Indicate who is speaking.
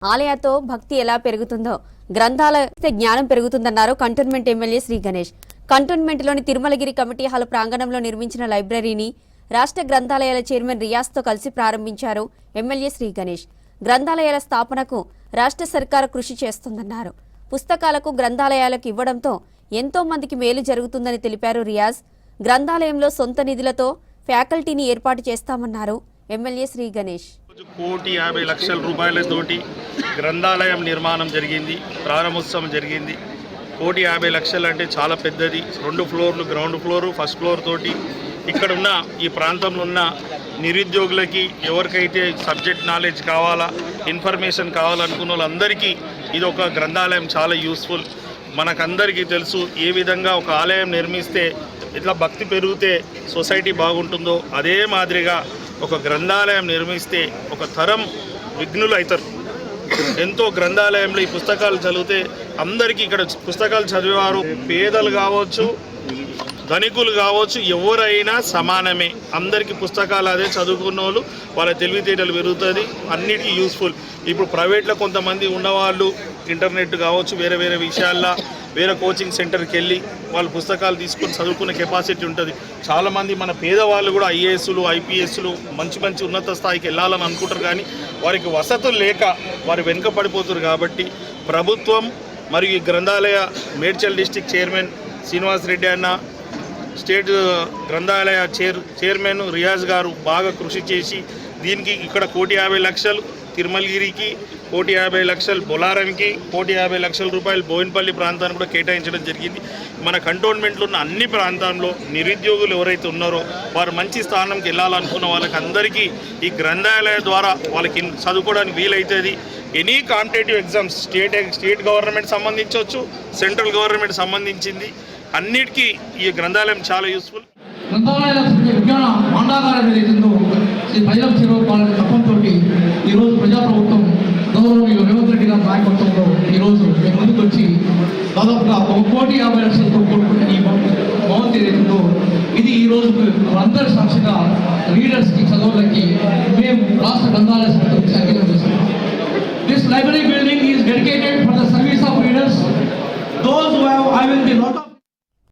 Speaker 1: ఆలయాతో భక్తి ఎలా పెరుగుతుందో గ్రంథాల జ్ఞానం పెరుగుతుందన్నారు కంటోన్మెంట్ ఎమ్మెల్యే శ్రీ గణేష్. కంటోన్మెంట్లోని తిరుమలగిరి కమిటీ హాల్ ప్రాంగణంలో నిర్మించిన లైబ్రరీని రాష్ట్ర గ్రంథాలయాల చైర్మన్ రియాజ్తో కలిసి ప్రారంభించారు ఎమ్మెల్యే శ్రీ గణేష్. గ్రంథాలయాల స్థాపనకు రాష్ట్ర సర్కారు కృషి చేస్తుందన్నారు. పుస్తకాలకు గ్రంథాలయాలకు ఇవ్వడంతో ఎంతో మందికి మేలు జరుగుతుందని తెలిపారు రియాజ్. గ్రంథాలయంలో సొంత నిధులతో ఫ్యాకల్టీని ఏర్పాటు చేస్తామన్నారు ఎమ్మెల్యే శ్రీ గణేష్.
Speaker 2: 1,50,00,000 రూపాయలతోటి గ్రంథాలయం నిర్మాణం జరిగింది, ప్రారంభోత్సవం జరిగింది. 1,50,00,000 అంటే చాలా పెద్దది. 2 ఫ్లోర్లు, గ్రౌండ్ ఫ్లోరు, ఫస్ట్ ఫ్లోర్ తోటి ఇక్కడ ఉన్న ఈ ప్రాంతంలో ఉన్న నిరుద్యోగులకి ఎవరికైతే సబ్జెక్ట్ నాలెడ్జ్ కావాలా, ఇన్ఫర్మేషన్ కావాలనుకున్న వాళ్ళందరికీ ఇది ఒక గ్రంథాలయం చాలా యూస్ఫుల్. మనకందరికీ తెలుసు ఏ విధంగా ఒక ఆలయం నిర్మిస్తే ఇట్లా భక్తి పెరిగితే సొసైటీ బాగుంటుందో అదే మాదిరిగా ఒక గ్రంథాలయం నిర్మిస్తే ఒక తరం విఘ్నులు అవుతారు. ఎంతో గ్రంథాలయంలో ఈ పుస్తకాలు చదివితే అందరికీ ఇక్కడ పుస్తకాలు చదివేవారు పేదలు కావచ్చు, ధనికులు కావచ్చు, ఎవరైనా సమానమే. అందరికీ పుస్తకాలు అదే చదువుకున్న వాళ్ళు వాళ్ళ తెలివితేటలు పెరుగుతుంది, అన్నిటికీ యూస్ఫుల్. ఇప్పుడు ప్రైవేట్లో కొంతమంది ఉన్నవాళ్ళు ఇంటర్నెట్ కావచ్చు, వేరే వేరే విషయాల్లో వేరే కోచింగ్ సెంటర్కి వెళ్ళి వాళ్ళు పుస్తకాలు తీసుకొని చదువుకునే కెపాసిటీ ఉంటుంది. చాలామంది మన పేదవాళ్ళు కూడా ఐఏఎస్లు, ఐపీఎస్లు మంచి మంచి ఉన్నత స్థాయికి వెళ్ళాలని అనుకుంటారు, కానీ వారికి వసతులు లేక వారు వెనుక పడిపోతారు. కాబట్టి ప్రభుత్వం మరియు ఈ గ్రంథాలయ మేడ్చల్ డిస్టిక్ చైర్మన్ శ్రీనివాస్ రెడ్డి అన్న, స్టేట్ గ్రంథాలయ చైర్మన్ రియాజ్ గారు బాగా కృషి చేసి దీనికి ఇక్కడ 1,50,00,000 తిరుమలగిరికి, 1,50,00,000 బొలారంకి, 1,50,00,000 రూపాయలు బోయినపల్లి ప్రాంతాన్ని కూడా కేటాయించడం జరిగింది. మన కంటోన్మెంట్లో ఉన్న అన్ని ప్రాంతాల్లో నిరుద్యోగులు ఎవరైతే ఉన్నారో వారు మంచి స్థానంకి వెళ్ళాలనుకున్న వాళ్ళకి అందరికీ ఈ గ్రంథాలయ ద్వారా వాళ్ళకి చదువుకోవడానికి వీలవుతుంది. Any competitive exams state government సంబంధించవచ్చు, సెంట్రల్ గవర్నమెంట్ సంబంధించింది, అన్నిటికీ ఈ గ్రంథాలయం చాలా యూస్ఫుల్.
Speaker 3: గ్రంథాలయాల విజ్ఞాన భాండాగారం ఏదైతుందో శ్రీ పైలం శిరోపాలన తప్పంతో ఈరోజు ప్రజాప్రభుత్వం గౌరవనీయులు రేవంత్ రెడ్డి గారి నాయకత్వంలో ఈరోజు మేము ముందుకు వచ్చి దాదాపుగా 1,50,00,000తో కూడుకున్న ఈ భవంతి ఏదైతుందో ఇది ఈరోజు అందరి సాక్షిగా రీడర్స్కి, చదువులకి